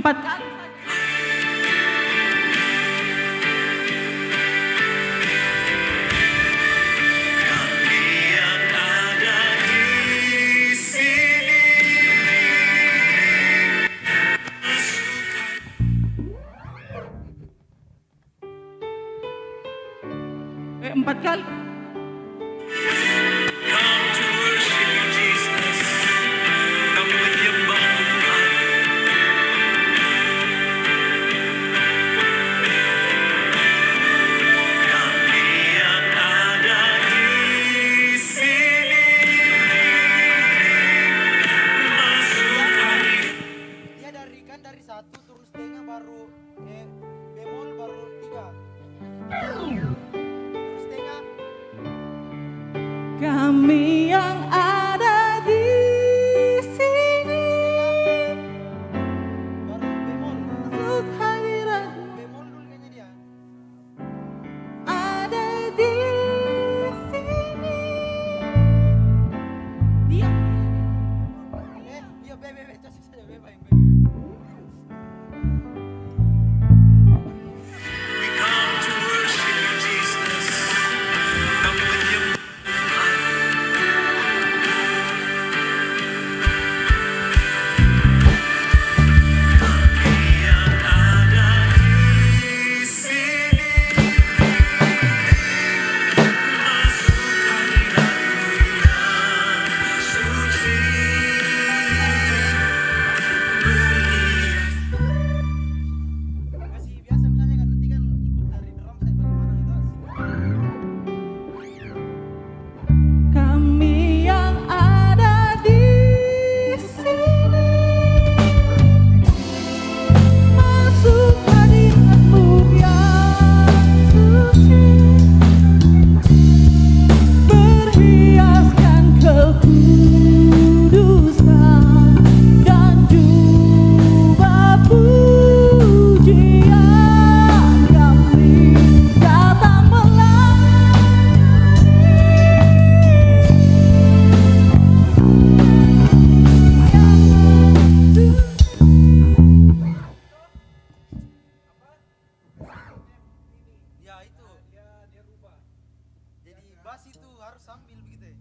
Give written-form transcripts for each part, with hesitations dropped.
4 kali. Empat kali. Dari 1 turun setengah baru bemol baru 3. Terus setengah. Kami yang ada di sini Baru bemol. untuk hadirat Bemol dulu kayaknya dia. ada di sini. Diam. Iya bebe cocok saja bebe. Masih biasa misalnya kan nanti kan ikut dari drum saya bagaimana itu. Kami yang ada di sini masuk hadirat-Mu yang suci, berhiaskan kekudusan dan jubah pujian. Kami datang Ya itu dia rubah. Jadi bass itu harus sambil begitu ya.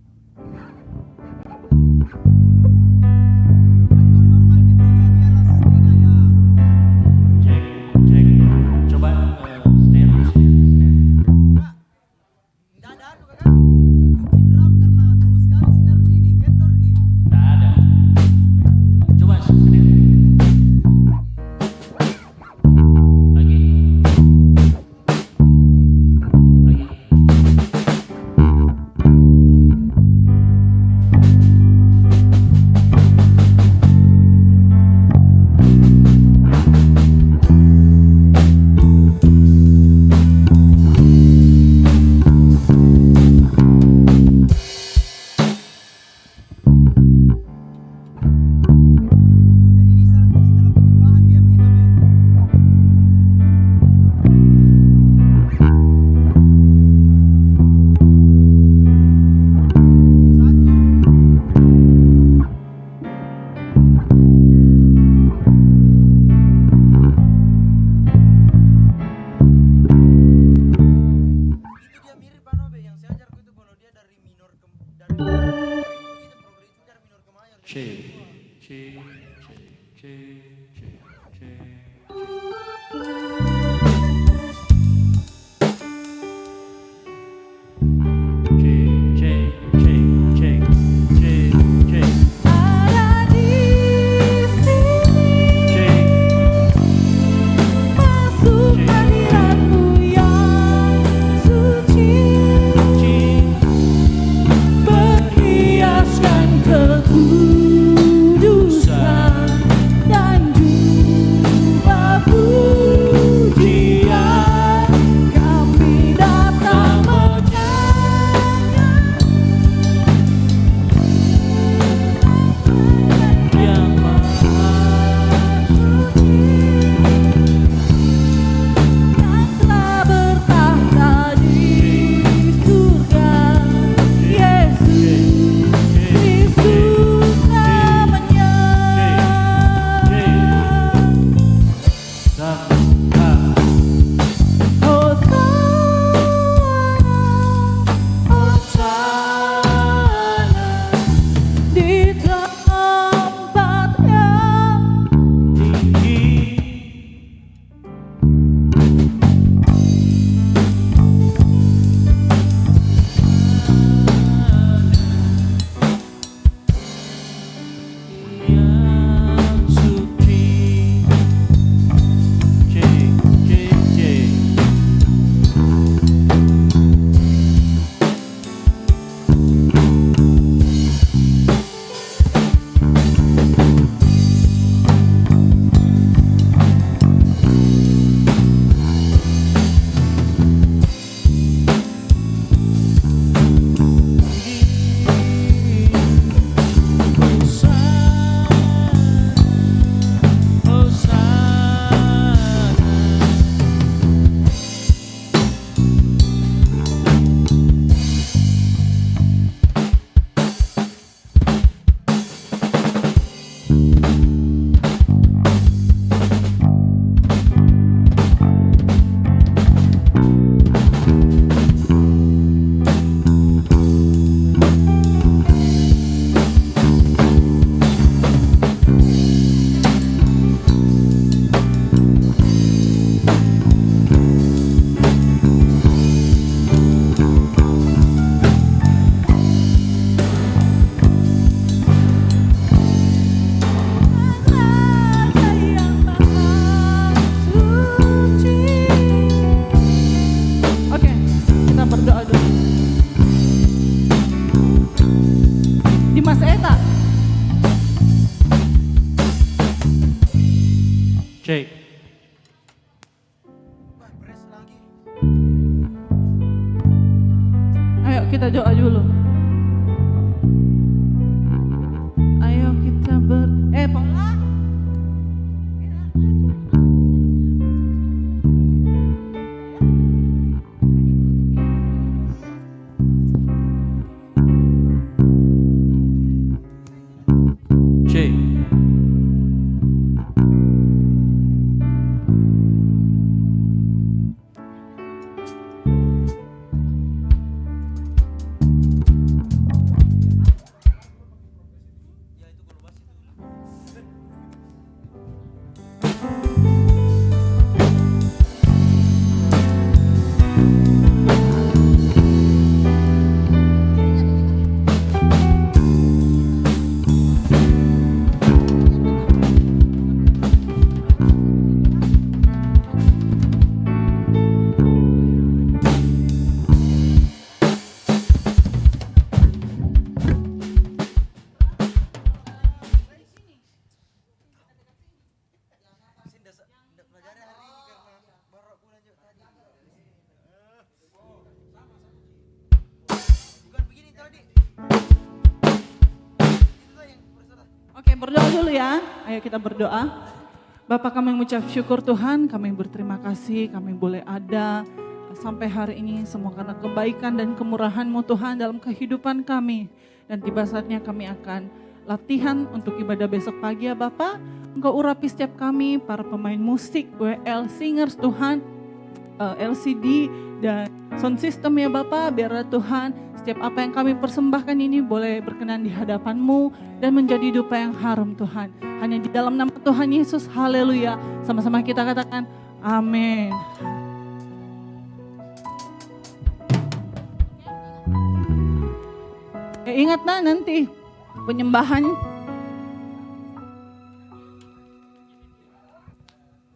Kan kalau normal ketiga dia las setengah ya. Cek. Coba snare. Kak, nggak ada anu kakak. Kunci drum karena tahu sekali sinar ini kendor gitu. Tak ada. Coba snare. Lagi. Jadi ini setelah penyembahan dia begini. Itu dia mirip Panobe yang saya ajarku itu kalau dia dari minor ke dari itu progresif dari minor ke mayor. C. ada di sini masuk hadirat-Mu yang suci, berhiaskan kekudusan dan Cek. Wah, beres lagi. Ayo kita doa dulu. Ayo kita Paula. Cek. Ya itu kalau bas itu. Sini ndak belajar hari ini karena baru aku lanjut tadi. Bukan begini tadi. Itu yang bersalah. Oke, berdoa dulu ya. Ayo kita berdoa. Bapak, kami mengucap syukur Tuhan, kami berterima kasih, kami boleh ada sampai hari ini semua karena kebaikan dan kemurahan-Mu Tuhan dalam kehidupan kami. Dan tiba saatnya kami akan latihan untuk ibadah besok pagi ya Bapak. Engkau urapi setiap kami, para pemain musik, WL, singers Tuhan, LCD dan sound system ya Bapak. Biarlah Tuhan setiap apa yang kami persembahkan ini boleh berkenan di hadapan-Mu dan menjadi dupa yang harum Tuhan. Hanya di dalam nama Tuhan Yesus, haleluya. Sama-sama kita katakan amin. Ya, ingat nanti penyembahan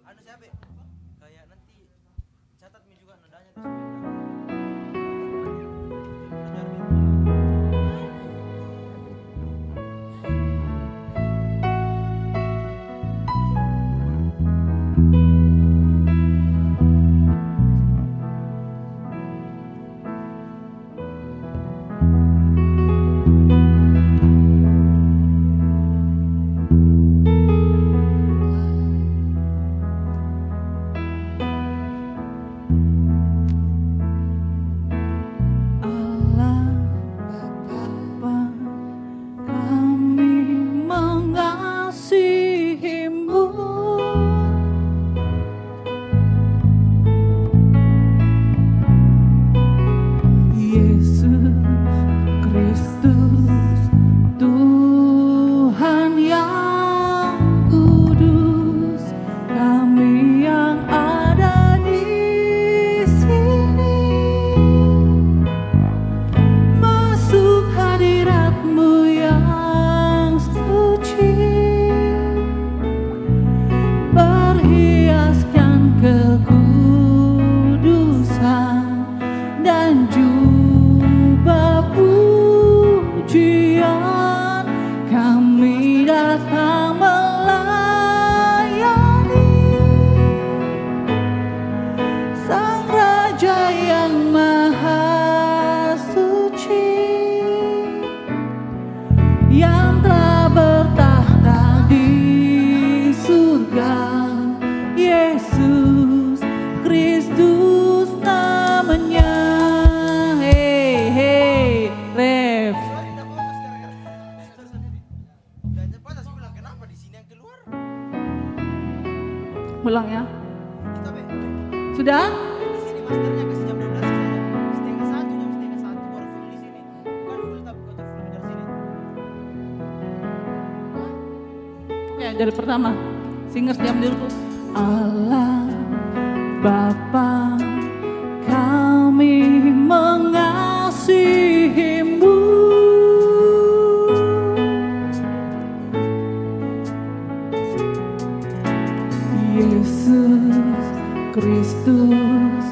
Anu siapa? Kayak nanti catat mi juga nadanya tuh. Belajar di rumah. Allah Bapa, kami mengasihi-Mu. Yesus Kristus, Tuhan yang kudus, kami yang ada di sini masuk hadirat-Mu yang suci, berhiaskan kekudusan dan jubah pujian, kami datang melayani Sang Raja yang Maha Suci, yang telah bertahta di surga. Yesus Kristus namanya. Hei, Rev. Sorry, ndak fokus gara-gara sendiri. Dan cepat sih bilang kenapa di sini yang keluar? Pulang ya. Kita be. Sudah? Di sini masternya kasih jam 12 saja. Setengah satu, jam setengah satu baru full di sini. Bukan full tapi kota full dari sini. Oke, dari pertama. Singers jam dulu. Allah Bapa, kami mengasihi-Mu. Yesus Kristus,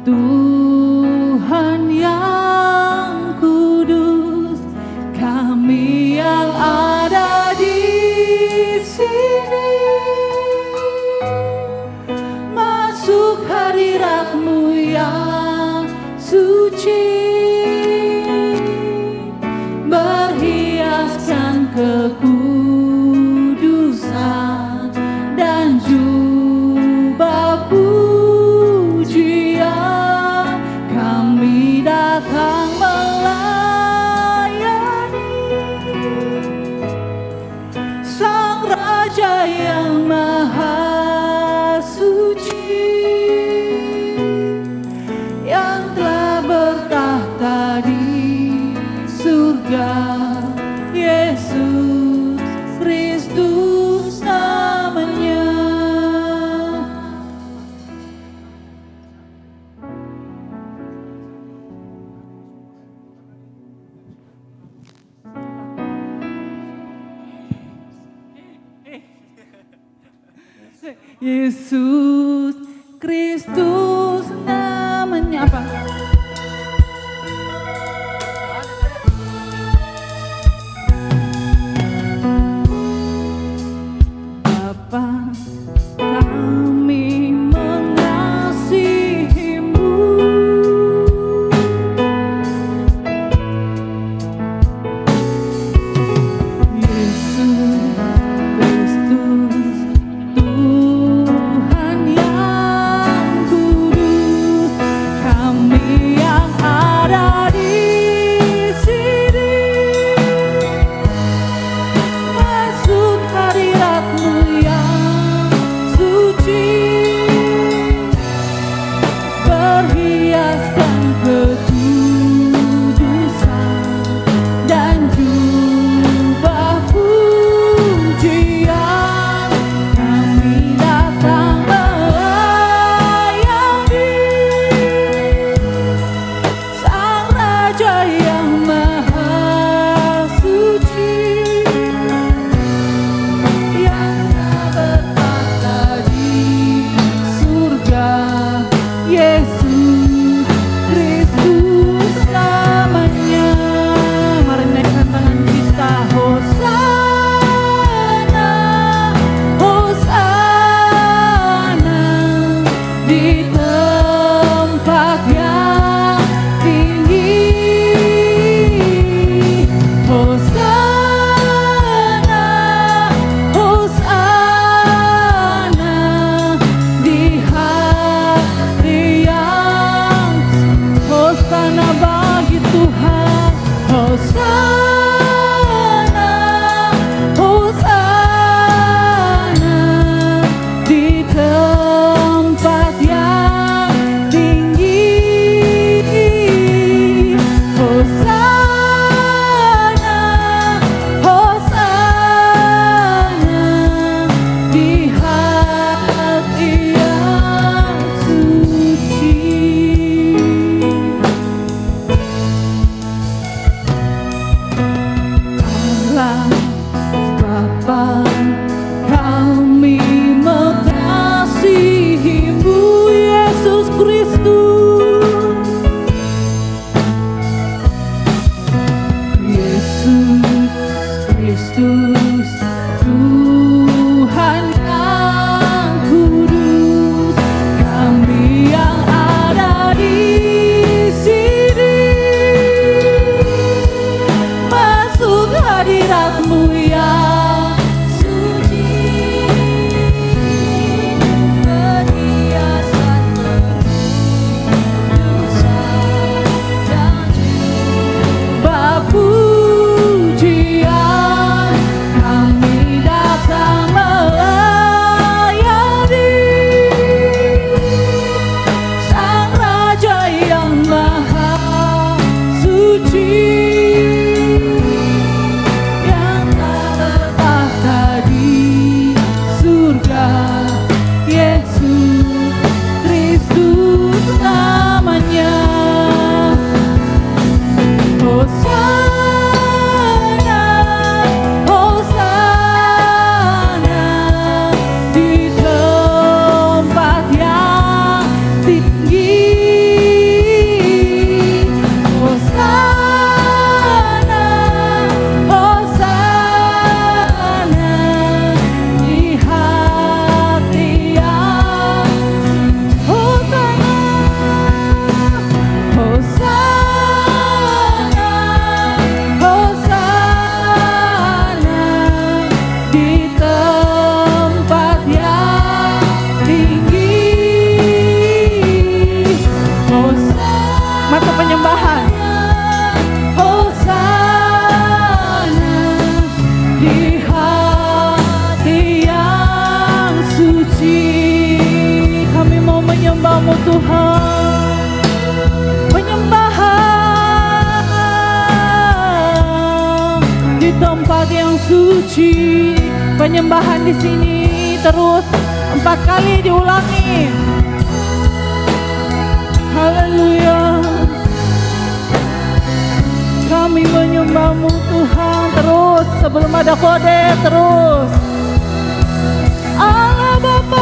Tuhan yang kudus, kami yang ada di sini Yesus Kristus namanya apa? Bapa, kami mengasihi-Mu. Yesus Kristus, Tuhan yang kudus, kami yang ada di sini masuk hadirat-Mu yang suci, berhiaskan kekudusan dan jubah pujian. Kami datang melayani Sang Raja yang Maha Suci, yang bertahta di surga. Yesus Kristus namanya. Mari naikkan tangan kita. Hosana, Hosana di tempat yang tinggi. Hosana, Hosana di hati yang. Hosana bagi Tuhan. Hosana, Hosana di tempat yang tinggi. Hosana, Hosana di hati yang suci. Allah Bapa, kami mengasihi-Mu. Yesus Kristus, Yesus Kristus, Tuhan yang kudus, kami yang ada di sini masuk hadirat-Mu yang suci, berhiaskan kekudusan dan jubah pujian. Kami datang melayani Sang Raja yang Maha Suci, yang bertahta di surga. Yesus Kristus namanya. Hosana, Hosana di tempat yang tinggi. Hosana, Hosana di hati yang. Hosana, Hosana, Hosana di tempat yang tinggi. Hosana, mata penyembahan. Hosana di hati yang suci. Kami mau menyembah-Mu Tuhan. Penyembahan di tempat yang suci. Penyembahan di sini terus 4 kali diulangi. Haleluya. Kami menyembah-Mu Tuhan terus sebelum ada kode terus. Allah Bapa,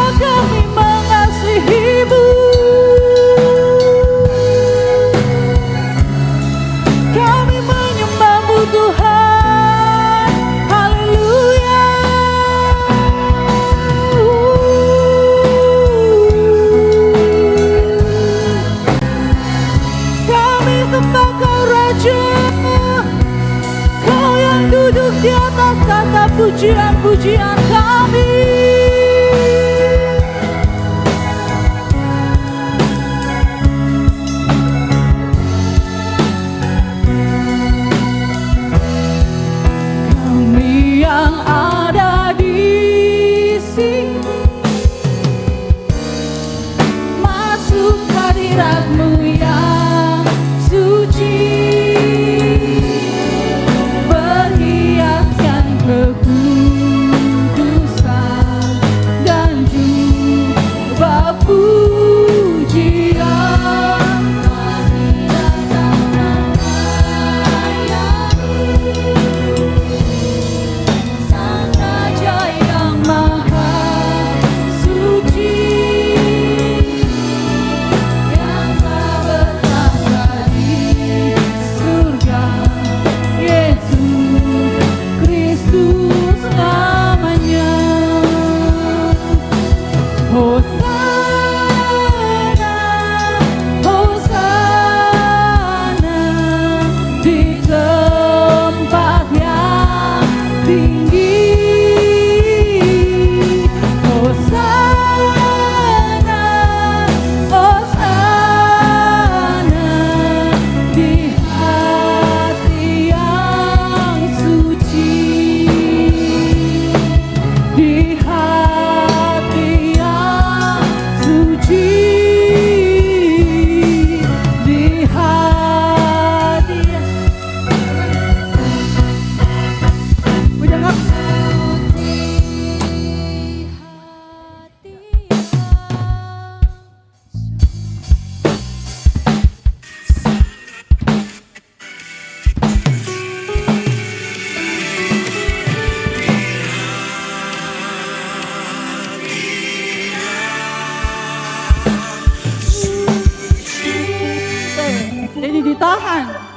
tahan.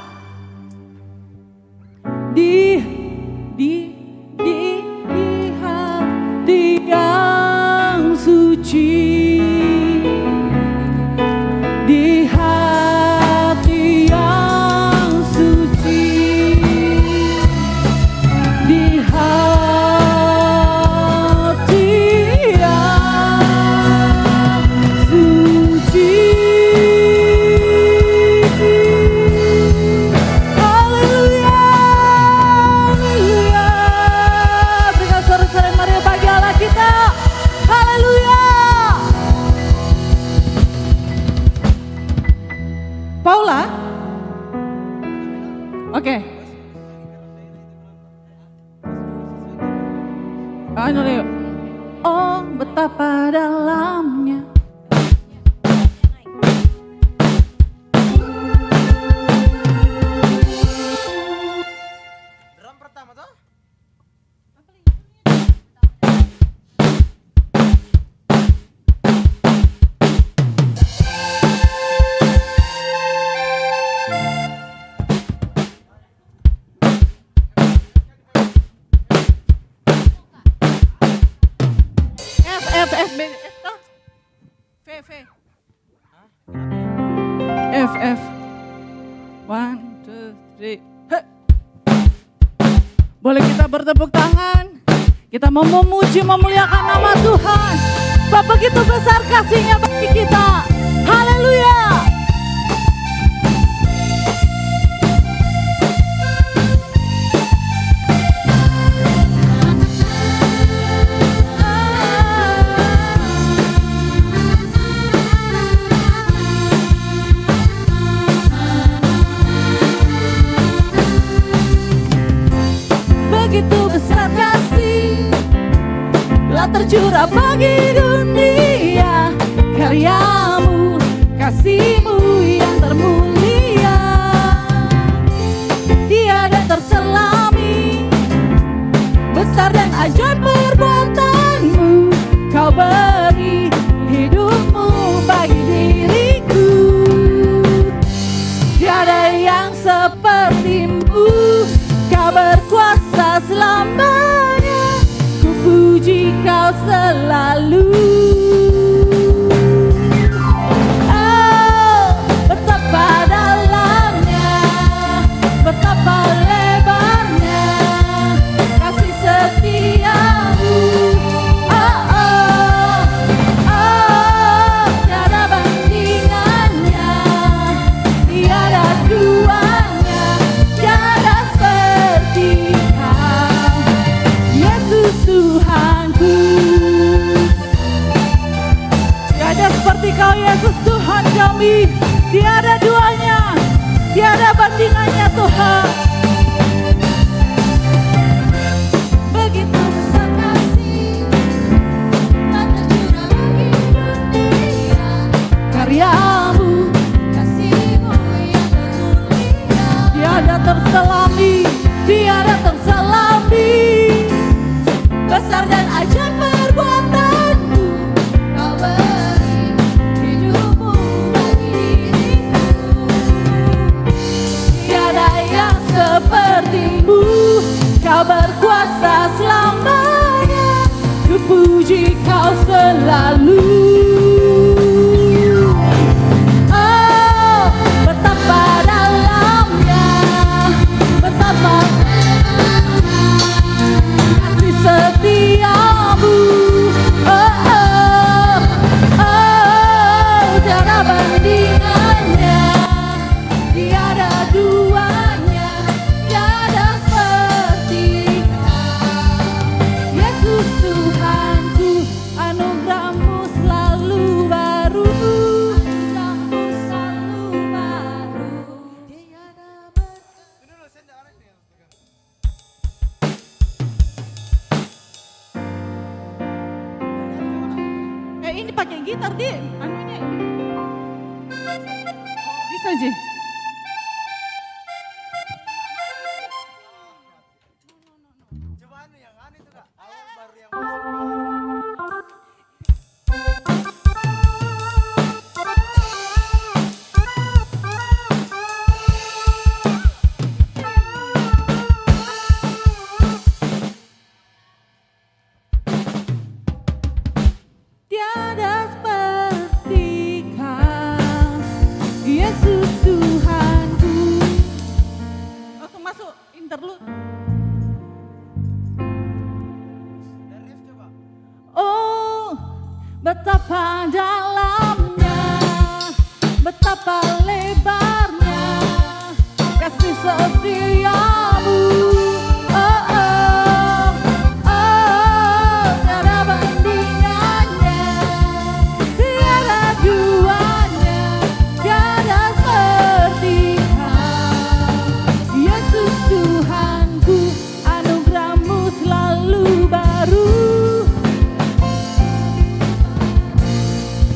Di hati yang suci, di hati yang suci, di hati yang suci. Haleluya, haleluya. Berikan sorak-sorai meriah bagi Allah kita. Haleluya. Paula? Oke. Anu yuk. Oh, betapa dalamnya. Drum pertama tuh. F B F toh? V F F 1 2 3 Hei. Boleh kita bertepuk tangan? Kita mau memuji memuliakan nama Tuhan. Bapak begitu besar kasih-Nya bagi kita. Haleluya. Begitu besar kasih telah tercurah bagi dunia, karyamu, kasihmu yang termulia, tiada terselami, besar dan ajaib perbuatanmu, kau beri hidupmu bagi diriku, tiada yang sepertimu. Kau berkuasa selamanya, ku puji Kau selalu. Oh, betapa dalamnya, betapa lebarnya kasih setiamu. Oh, oh, oh, tiada bandingannya, tiada duanya, tiada seperti Kau, Yesus Tuhanku. Tiada seperti Kau, Yesus Tuhan kami, tiada duanya, tiada bandingannya Tuhan. Begitu besar kasih telah tercurah bagi dunia, karyamu, kasihmu yang termulia, tiada terselami, tiada terselami, besar dan ajaib perbuatanmu, Kau beri hidupmu bagi diriku, tiada yang sepertimu. Kau berkuasa selamanya, ku puji Kau selalu. Oh, betapa dalamnya, betapa kasih setiamu. Oh, oh, oh, tiada bandingannya, tiada duanya, tiada seperti Kau, Yesus Tuhanku. Anugerahmu selalu baru, anugerahmu selalu baru, tiada Ini dulu saya jangan ini yang pegang. ini pakai gitar di anunya. Bisa Ji. Coba anu yang anu itu Kak. Awal baru yang masuk. betapa dalamnya, betapa lebarnya kasih setiamu. Oh, oh, oh, tiada bandingannya, tiada duanya, tiada sepertinya. Yesus Tuhanku, anugerahmu selalu baru,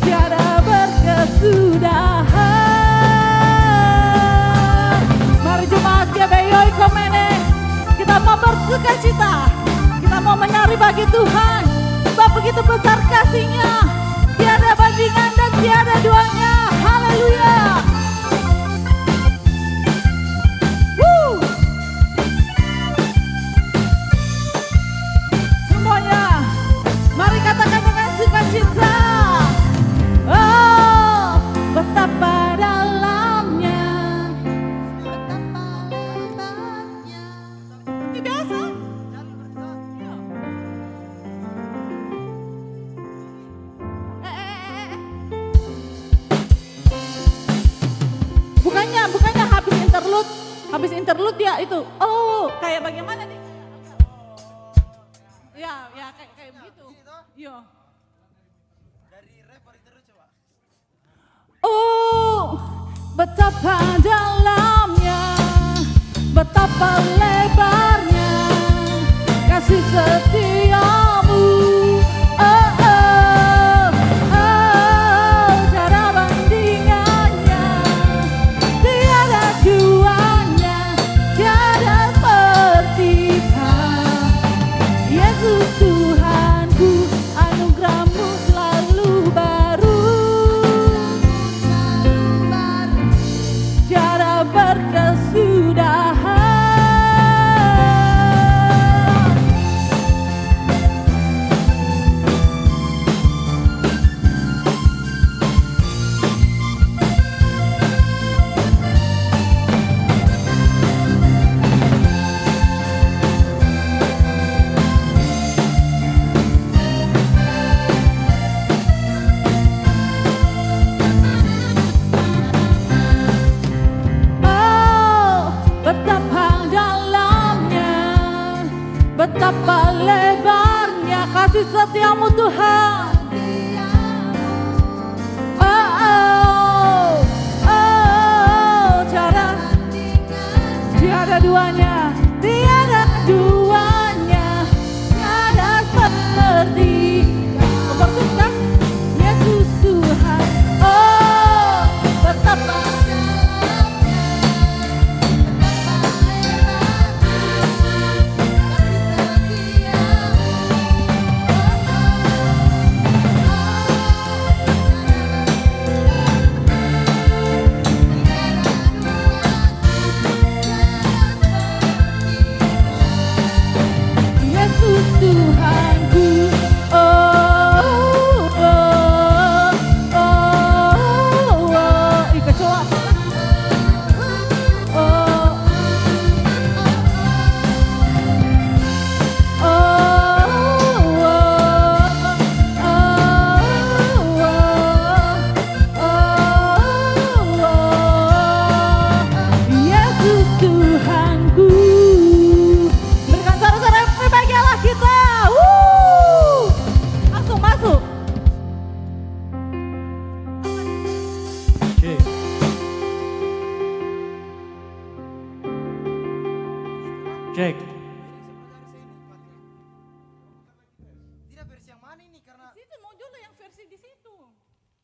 tiada berkesudahan. Mari jemaat GBI Komene, kita mau bersuka cita, kita mau menari bagi Tuhan. Sebab begitu besar kasih-Nya, tiada bandingan dan tiada duanya. Haleluya. Semuanya, mari katakan dengan sukacita. Oh, betapa dalamnya, betapa lebarnya. Seperti biasa. Iya. Bukannya habis interlude dia itu. Oh, kayak bagaimana nih? Ya, kayak begitu. Iya. Dari rapper itu coba. Oh, betapa dalamnya, betapa lebarnya kasih setiamu. Oh, oh, oh, tiada bandingannya, tiada duanya, tiada sepertinya. Yesus Tuhanku, anugerahmu selalu baru, tiada berkesudahan. Oh, betapa dalamnya, betapa lebarnya kasih setiamu Tuhan. Oh, oh, oh, tiada duanya, tiada duanya, tiada seperti. Memperkuatkan Yesus Tuhan. Oh, betapa Yesus Tuhanku. Oh, oh, oh, oh, kecoa. Oh, oh, oh, Yesus Tuhanku. Berikan suara-suara yang berbagi Allah kita. Langsung masuk. Cek. Cek. Tidak versi yang mana ini karena Situ mau dulu yang versi di situ.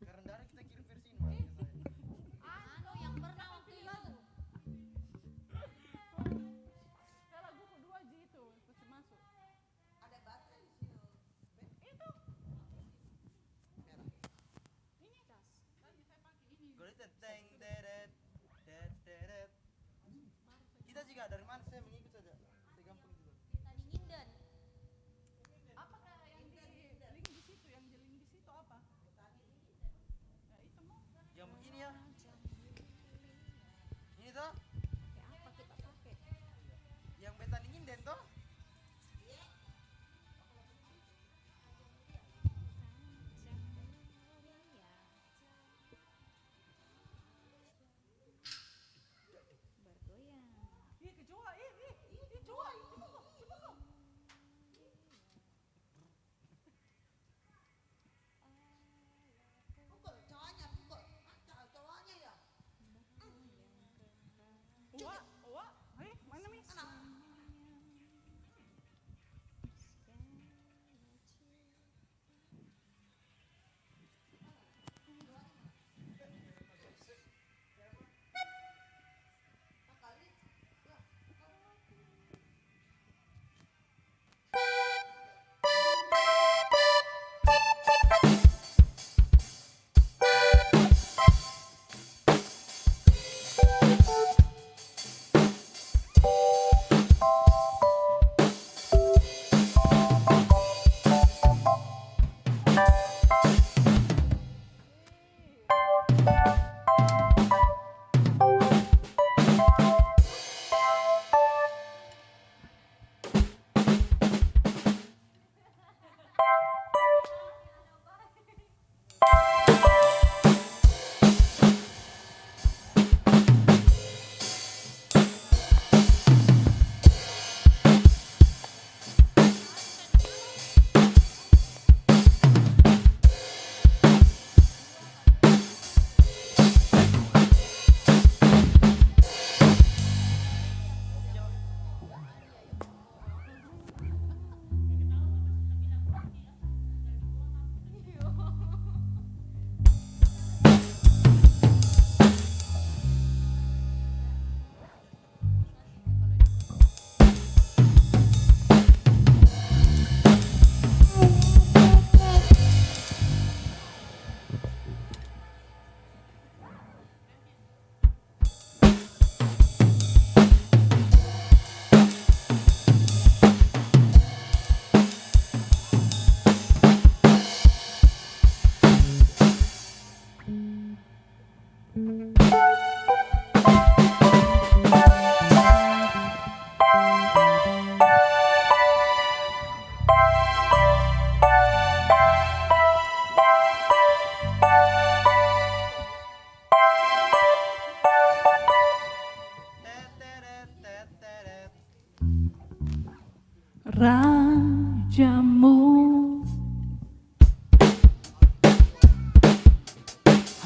karena dari kita kirim versi ini. Yang pernah waktu itu. Lagu kedua Ji itu pasti masuk. Ada baterai di situ. Itu. Ini tas. Tadi saya pakai ini. Gue lihat teng deret deret. Kita juga dari mana saya mengikut saja. Saya gampang juga. Tadi nginden. Apakah yang di link di situ, yang di link di situ apa? Ya itu mau. Yang begini ya.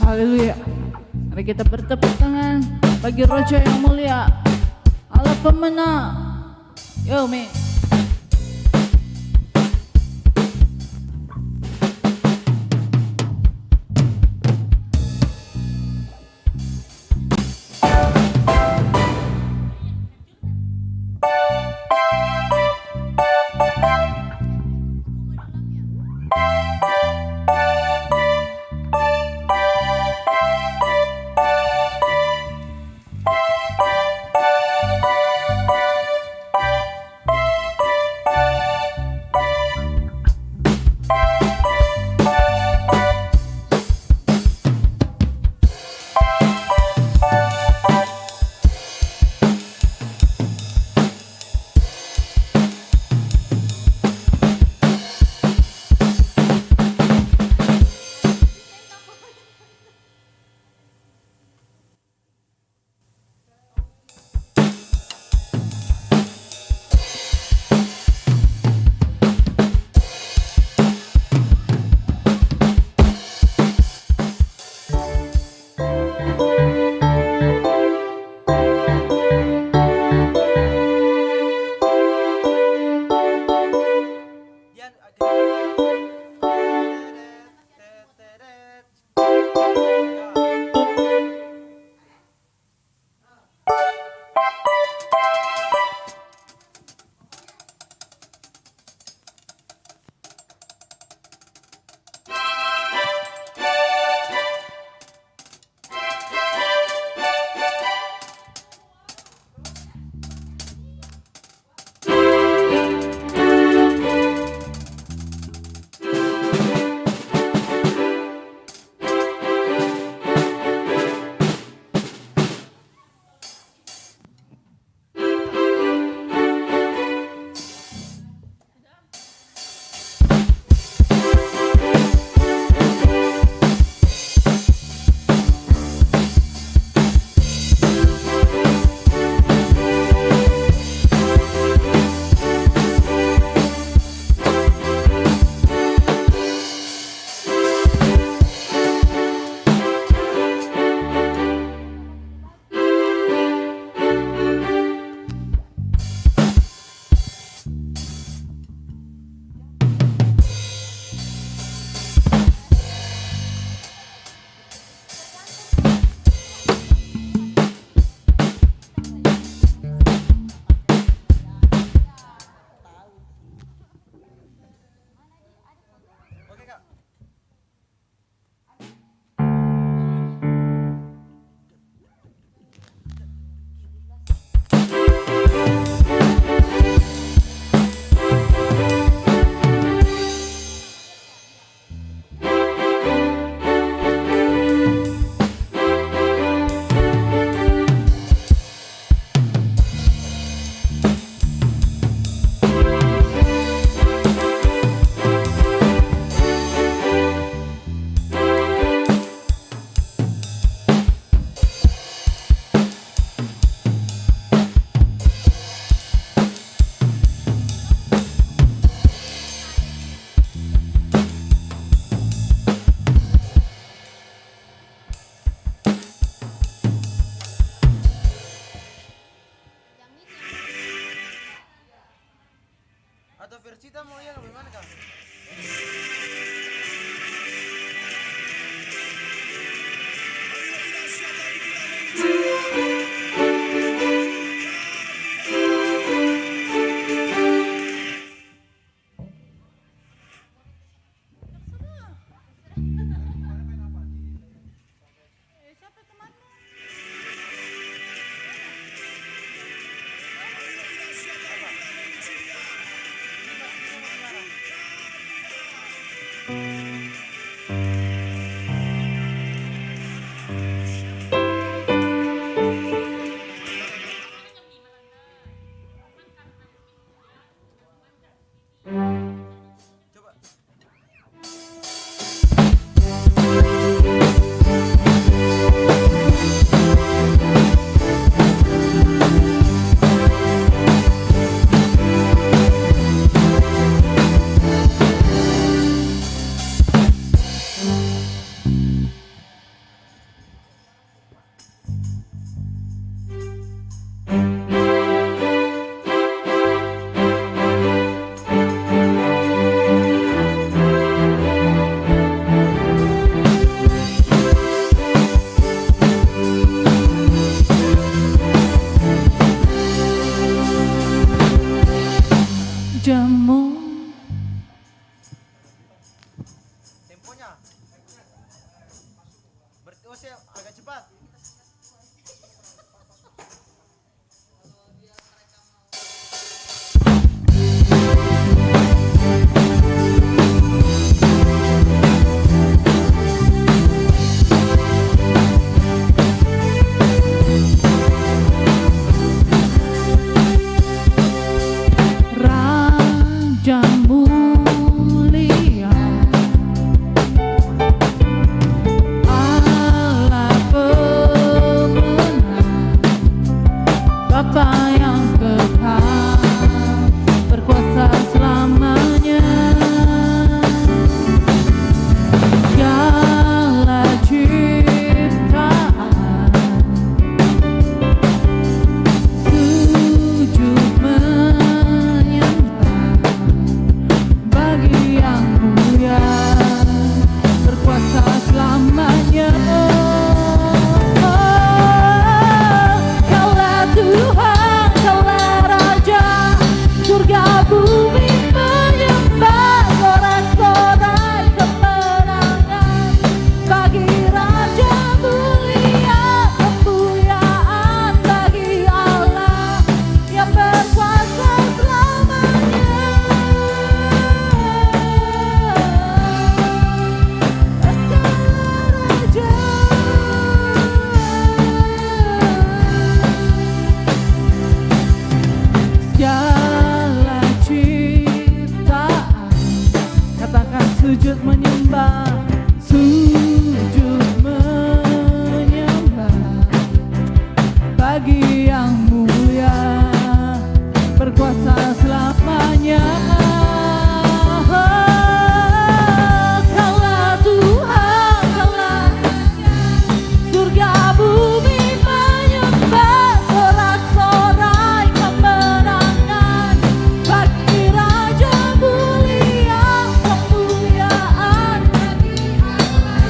Haleluya. Mari kita bertepuk tangan bagi Rojo yang mulia, Allah pemenang. Yo, Mi. Dian, oke Kak. Atau Versita mau yang bagaimana Kak? Berarti oh saya agak cepat. Raja mulia, Allah pemenang, Bapa yang kekal, berkuasa selamanya. Segala ciptaan sujud menyembah bagi yang mulia, berkuasa selamanya. Kaulah Tuhan, Kaulah Raja, surga bumi menyembah, sorak-sorai kemenangan bagi Raja mulia, kemuliaan bagi Allah yang berkuasa selamanya. Segala ciptaan katakan sujud menyembah, sujud menyembah bagi yang mulia, berkuasa selamanya. Kaulah Tuhan, Kaulah surga bumi menyembah, sorak-sorai kemenangan bagi Raja mulia, kemuliaan bagi Allah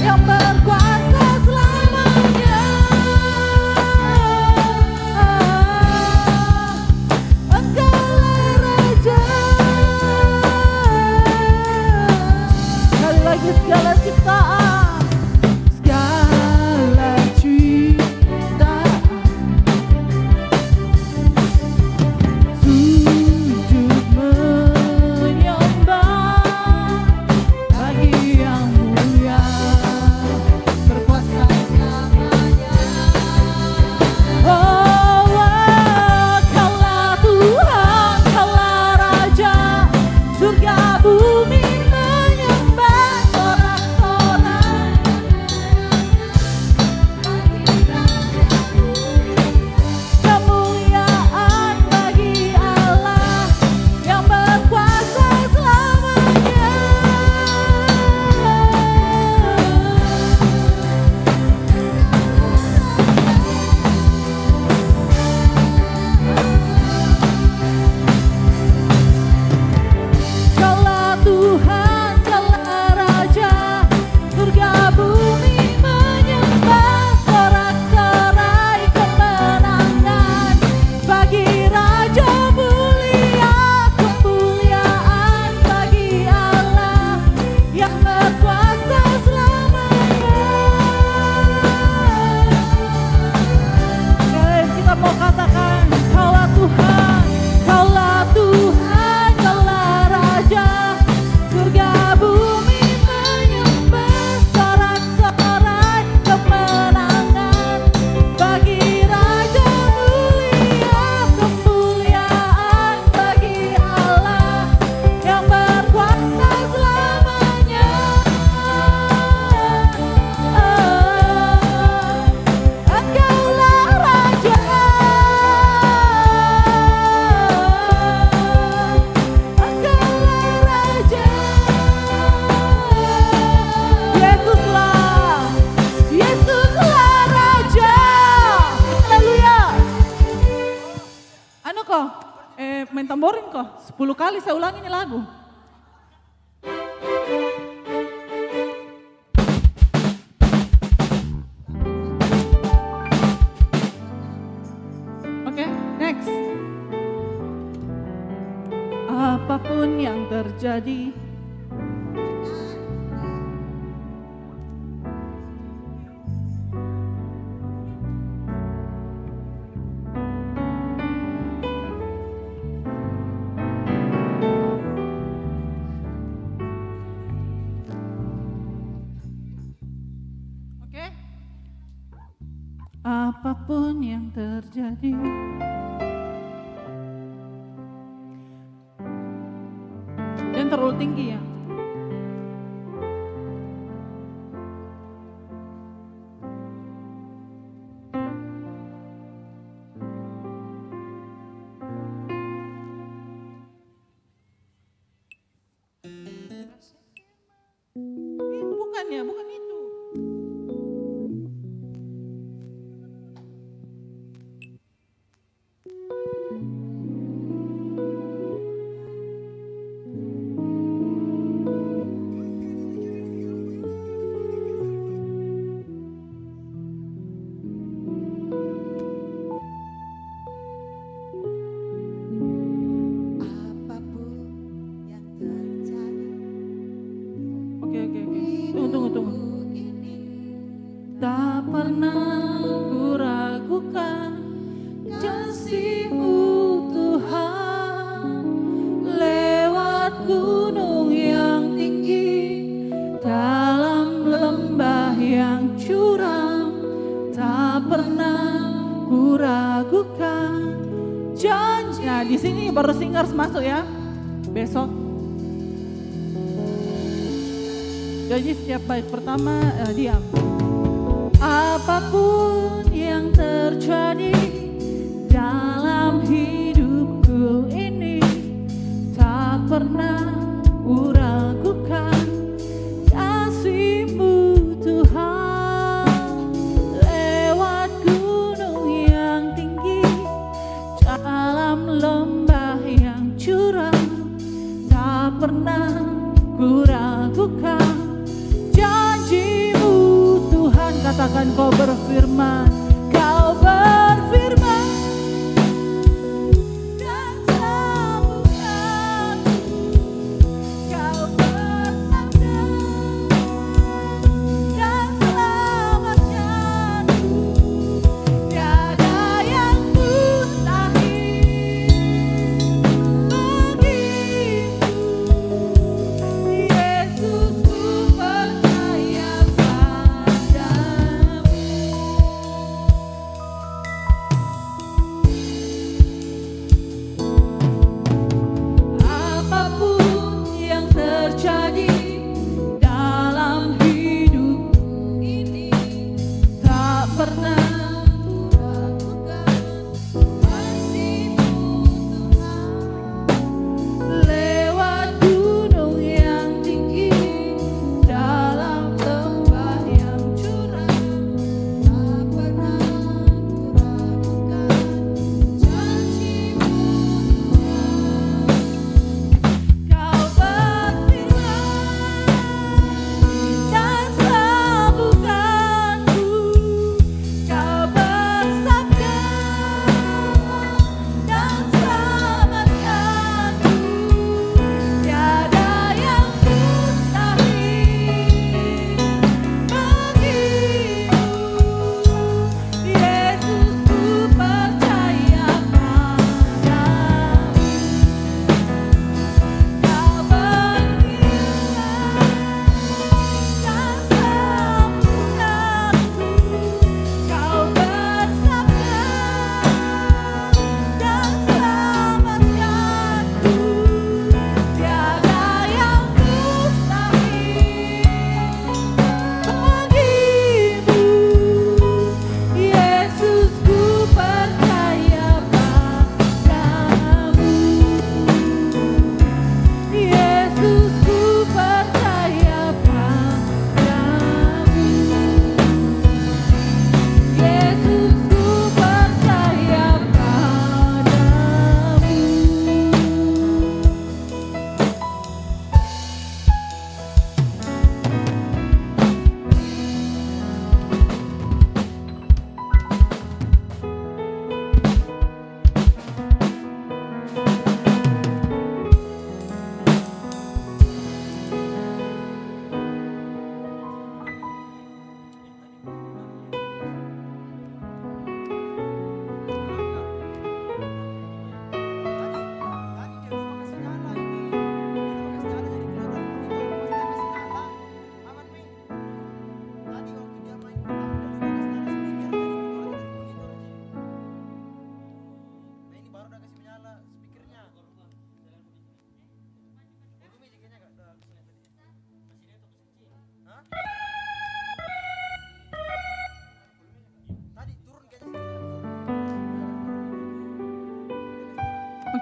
yang berkuasa selamanya. Engkaulah Raja. Sekali lagi segala ciptaan, segala ciptaan sujud menyembah bagi yang mulia, berkuasa selamanya. Oh, Kaulah Tuhan, Kaulah Raja, surga bumi menyembah, sorak-sorai kemuliaan bagi Allah yang berkuasa selamanya. Kaulah Tuhan, Kaulah Raja, surga bumi menyembah, sorak-sorai kemenangan bagi Raja mulia, kemuliaan bagi Allah yang berkuasa selamanya. Kita mau katakan Kaulah Tuhan, Kaulah Tuhan, Kaulah Raja, surga bumi menyembah, sorak-sorai kemenangan bagi Raja mulia, kemuliaan bagi Allah yang berkuasa selamanya. Engkaulah Raja, Engkaulah Raja. Yesuslah, Yesuslah Raja. Haleluya. Anu kok, main tamborin kok. 10 kali saya ulangi ini lagu. Oke, next. Apapun yang terjadi, apapun yang terjadi. Dan terlalu tinggi ya. Bukan ya, bukan itu. Apapun yang terjadi Oke. Tunggu. Tak pernah ku ragukan kasih-Mu Tuhan, lewat gunung yang tinggi, dalam lembah yang curam, tak pernah ku ragukan janji. Nah, di sini baru singers masuk ya. Besok janji setiap bait pertama diam. Apapun yang terjadi dalam hidupku ini, tak pernah ku ragukan kasih-Mu Tuhan, lewat gunung yang tinggi, dalam lembah yang curam, tak pernah ku ragukan janji-Mu Tuhan. Katakan Kau berfirman, Kau berfirman dan sambungkan, Kau bersabda dan selamatkanku, tiada yang mustahil bagimu. Yesus, ku percaya padamu.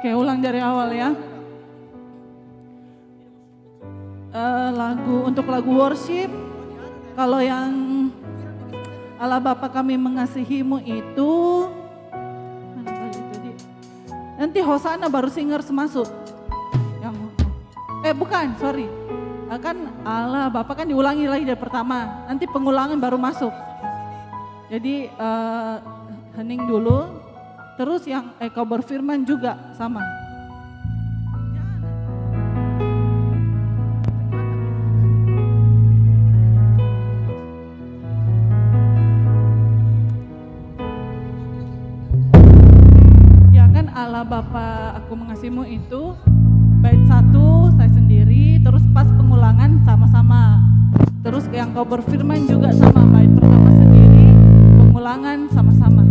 Oke, ulang dari awal ya. Untuk lagu worship, kalau yang Allah Bapa kami mengasihimu itu, mana kali itu nanti Hosana baru singers masuk. Bukan, sorry. Kan Allah Bapa kan diulangi lagi dari pertama, nanti pengulangan baru masuk. Jadi hening dulu, terus yang kau berfirman juga sama. Allah Bapa aku mengasihimu itu bait 1 saya sendiri, terus pas pengulangan sama-sama. Terus yang kau berfirman juga sama, bait pertama sendiri, pengulangan sama-sama.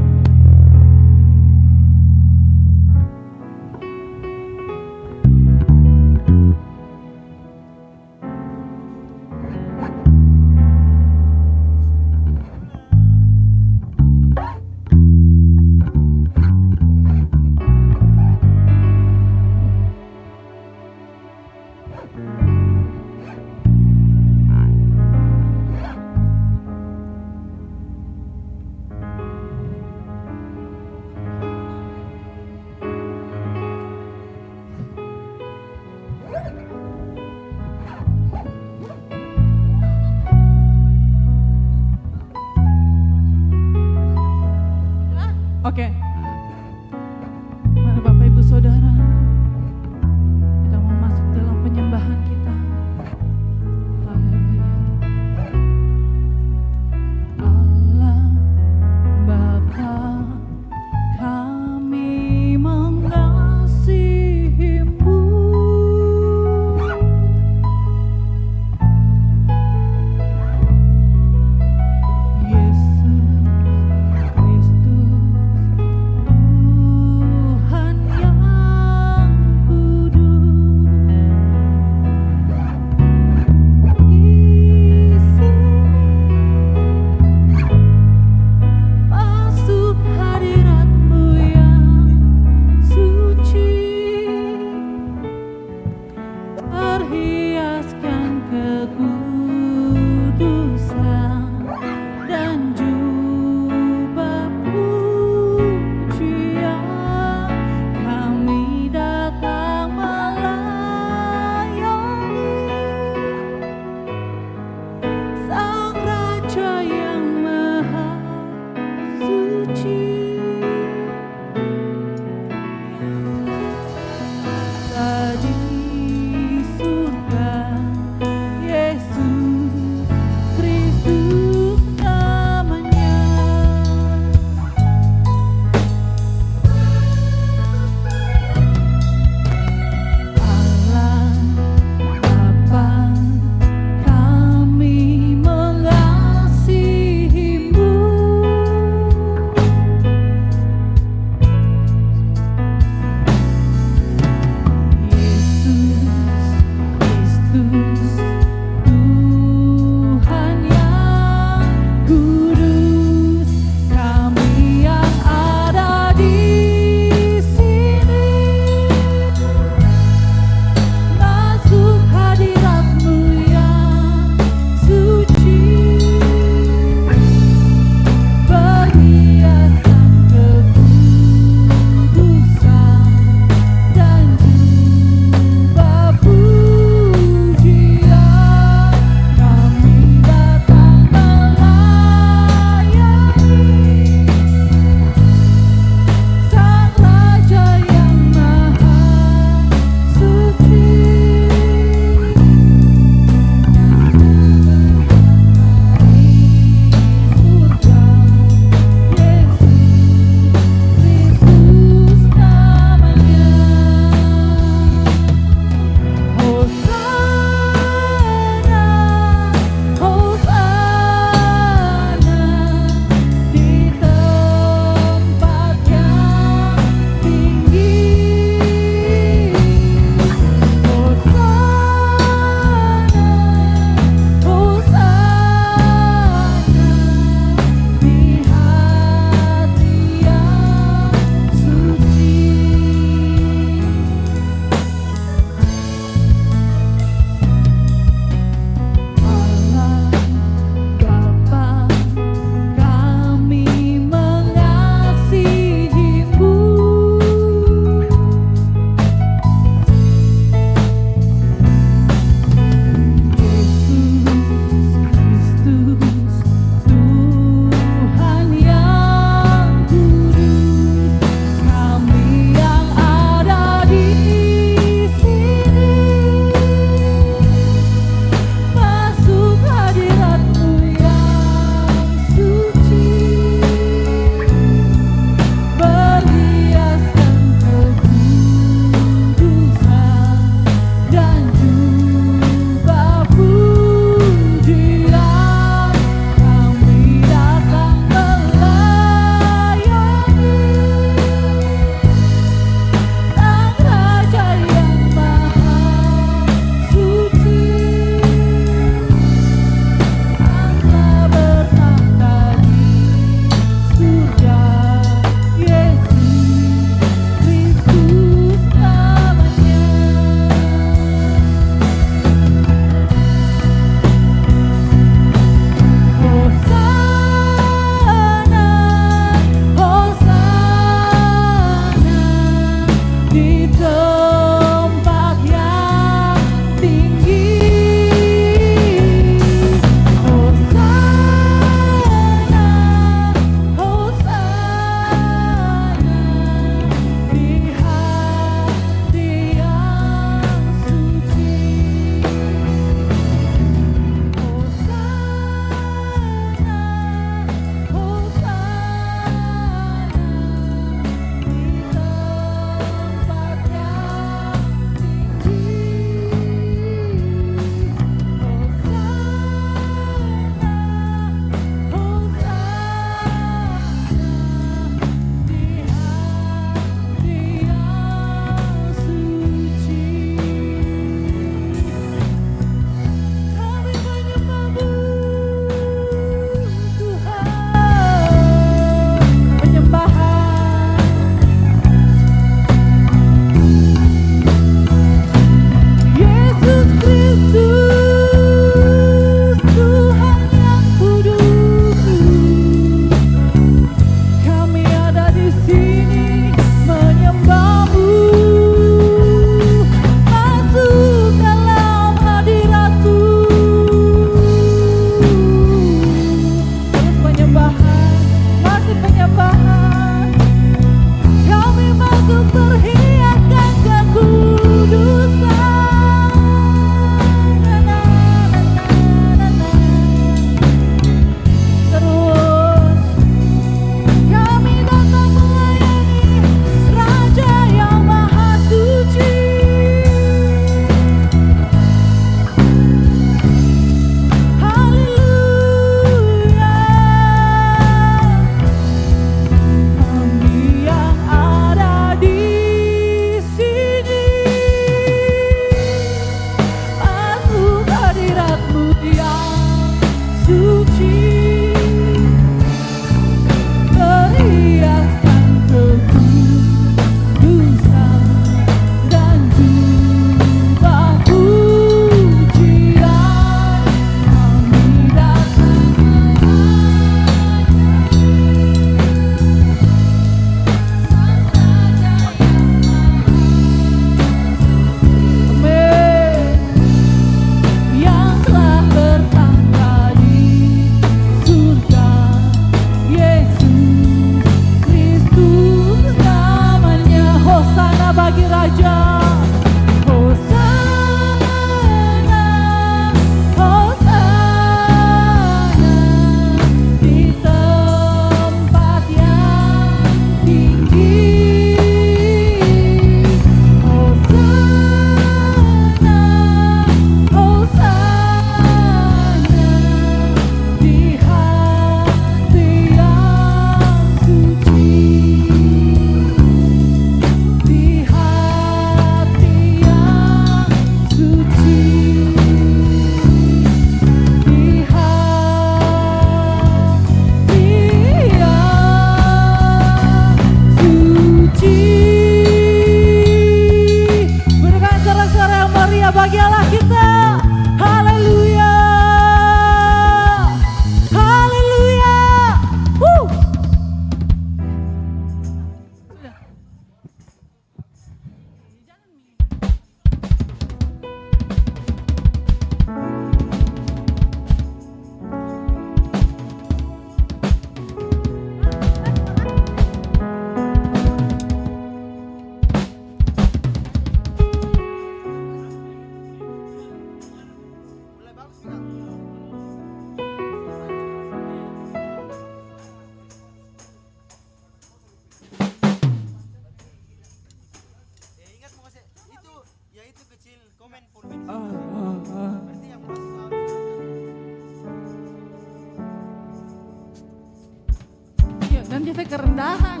Dan kita kerendahan.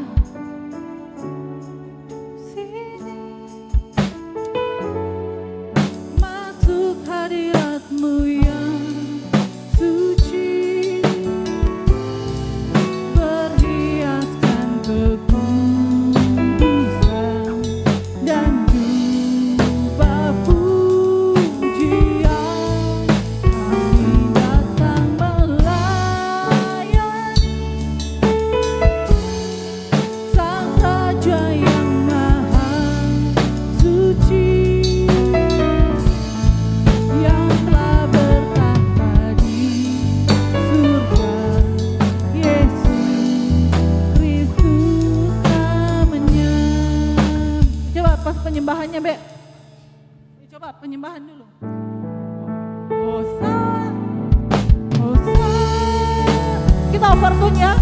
Sini masuk hadirat-Mu yang suci, berhiaskan kekudusan dan jubah pujian. Kami datang melayani Sang Raja yang maha suci, yang telah bertahta di surga. Yesus Kristus namanya. Coba pas penyembahannya, Be. Coba penyembahan dulu. Hosanna, Hosanna. Kita overtune ya.